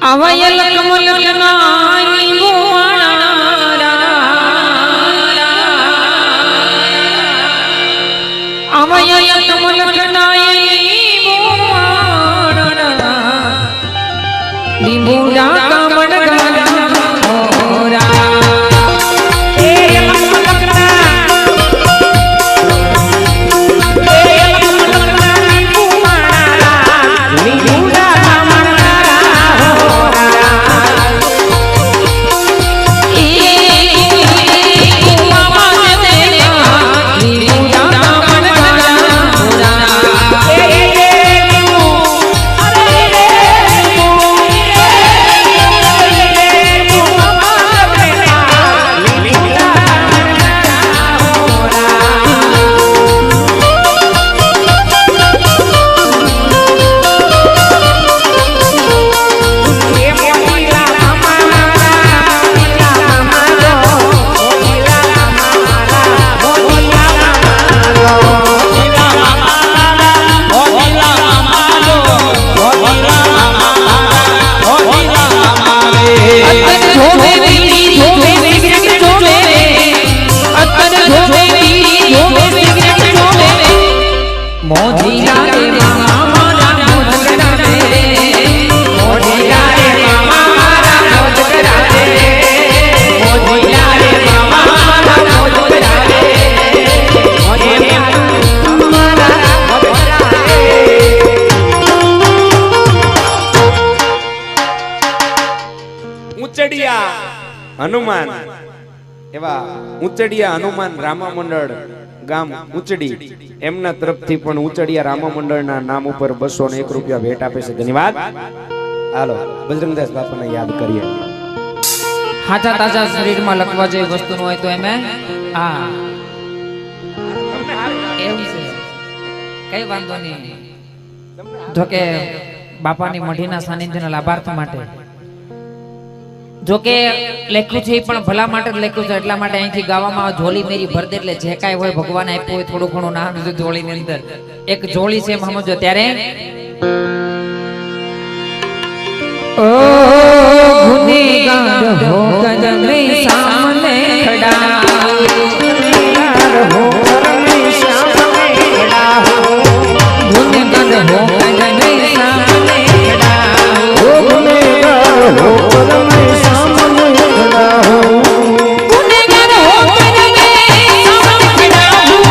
अवयल कमल कनाई बुआना अवयल कमल कनाई बुआना लीबूड़ा कमल गाना मोरा हनुमान एवा ऊंचड़िया हनुमान रामा मंडल गाम ऊंचड़ी एमना तरफथी पण ऊंचड़िया रामा मंडलना नाम उपर 201 रुपया भेट आपे छे। धन्यवाद। हालो बजरंगदास बापाने याद करिए। हाथा ताजा शरीर में लखवा जेवी वस्तु होय तो एमे आ एवं छे कई वांधो नहीं जो के बापानी मढीना सानिध्यना लाभार्थ माटे जो के लेख्યું છે પણ ભલા માટે લેખ્યું છે એટલા માટે અહીંથી ગાવામાં ઝોલી મેરી ભર દે એટલે જે કાઈ હોય ભગવાન આપ્યું હોય થોડું ઘણું નામ છે ઝોલીની અંદર એક ઝોલી છે સમજો ત્યારે ओ गुनेगार हो कदमे सामने खड़ा हो कदमे सामने खड़ा हो गुनेगार हो कदमे सामने खड़ा हो गुनेगार हो कदमे सामने खड़ा हो गुनेगार हो कदमे सामने खड़ा हो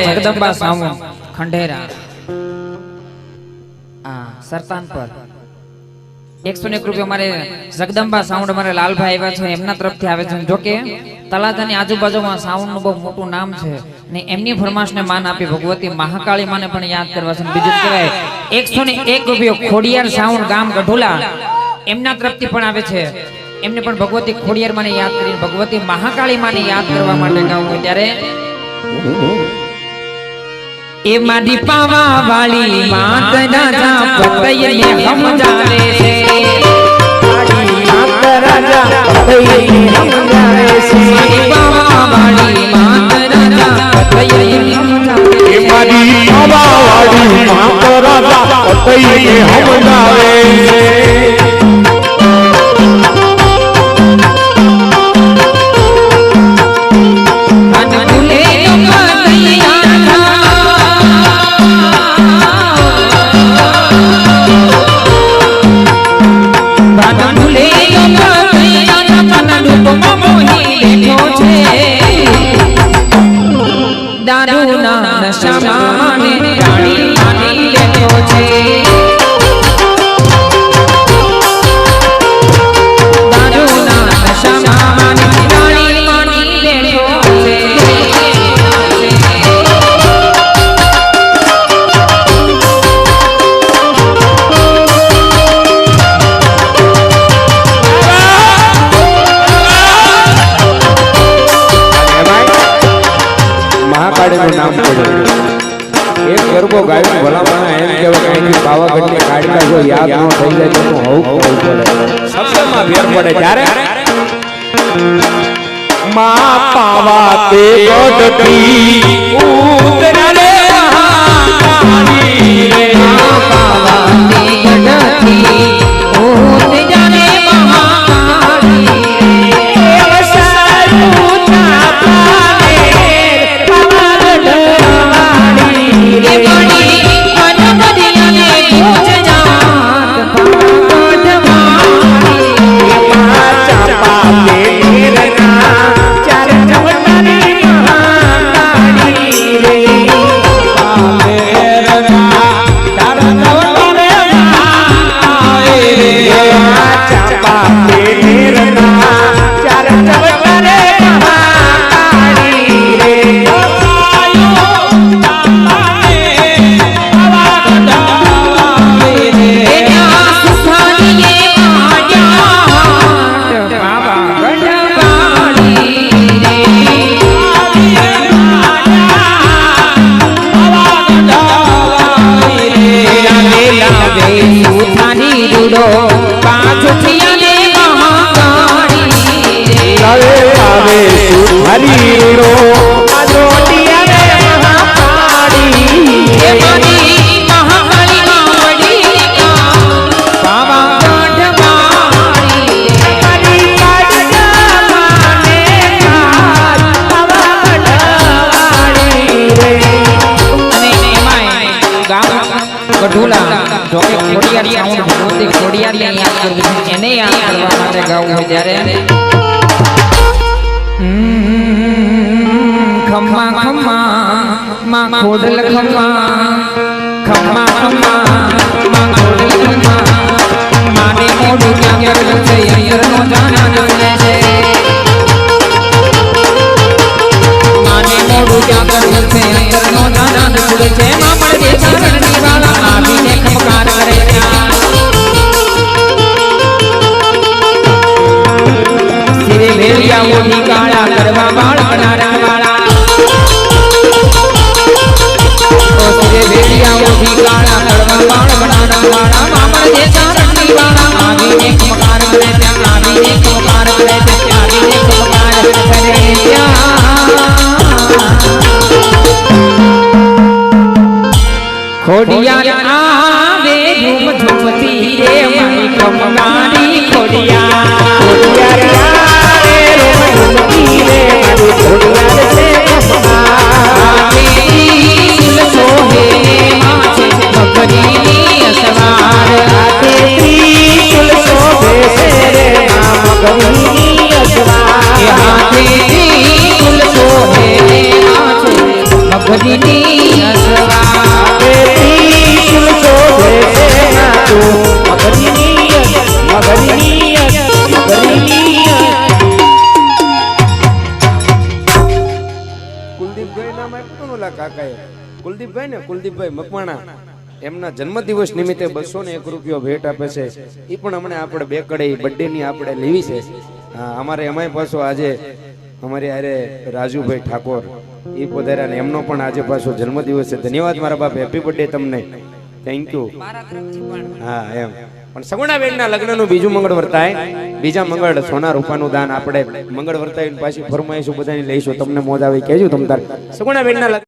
जगदंबा सामू खंडेरा सरतान पर 101 રૂપિયા મારે જગદંબા સાઉન્ડ મારે લાલભાઈ આવ્યા છે એમના તરફથી આવે છે જોકે તલાજાની આજુબાજુમાં સાઉન્ડ નું બહુ મોટું નામ છે ને એમની ફરમાશને માન આપી ભગવતી મહાકાળી માને પણ યાદ કરવા છે બીજું કહેવાય 101 રૂપિયો ખોડિયાર સાઉન્ડ ગામ ગઢોલા એમના તરફથી પણ આવે છે એમને પણ ભગવતી ખોડિયાર માને યાદ કરીને ભગવતી મહાકાળી માને યાદ કરવા માટે ગાવું હોય ત્યારે એ મારી પાવા વાળી માત રાજા પતયને સમજાવે છે માત રાજા પતયને સમજાવે છે મારી પાવા વાળી માત રાજા પતયને સમજાવે છે એ મારી પાવા વાળી માત રાજા પતયને સમજાવે છે નામ પડ્યું એક ગરબો ગાયું ભલામણા એમ કહેવાય કે એની પાવાગઢની કાળકા જો યાદ ન થઈ જાય તો હોવું પડે શબ્દમાં ફેર પડે ત્યારે માં પાવા તે ગઢથી ઉતરા રે મહાકાળી રે પાવા તે ગઢથી ઉતરા રે મહાકાળી રે સારું તાપાને એને યાદ કરવા માટે ગાવું હોય ત્યારે ખમ્મા ખમ્મા માં ખોડલ ખમ્મા ખમ્મા ખમ્મા માં ખોડલ ખમ્મા માને મોઢું ક્યાં કરેલું છે અંદરનો જાણા જશે છે માને મોઢું ક્યાં કરેલું છે અંદરનો જાણા જશે છે મામળ દે ચારણી વાળા આવીને ખમકાર કરે भेड़िया मोटी काला करवा बाल बनाना वाला ओ तेरे भेड़िया मोटी काला करवा बाल बनाना वाला मामर जैसा रंगी वाला आगे एक मकार करे त्या आगे एक मकार करे त्या आगे एक मकार करे त्या खोडिया आवे झूम झूमती रे माई कमगारी खोडिया खोडिया કુલદીપભાઈ ને કુલદીપભાઈ મકવાણા એમના જન્મદિવસ નિમિત્તે 201 રૂપિયો ભેટ આપે છે. એ પણ હમણે આપણે બે કડે બર્થડે ની આપણે લેવી છે. હા, અમારે એમાંય પાછો આજે અમારી અરે રાજુભાઈ ઠાકોર એ પધાર્યા ને એમનો પણ આજે પાછો જન્મદિવસ છે. ધન્યવાદ મારા બાપ, હેપી બર્થડે તમને, થેન્ક યુ. મારા તરફથી પણ હા એમ પણ સગુણાબેનના લગ્નનું બીજું મંગળ વર્તાય, બીજા મંગળ સોના રૂપાનું દાન આપણે મંગળ વર્તાઈને પાછી ફરમાઈશું બધાની લઈશું. તમને મોજ આવી કહેજો તમ તાર સગુણાબેનના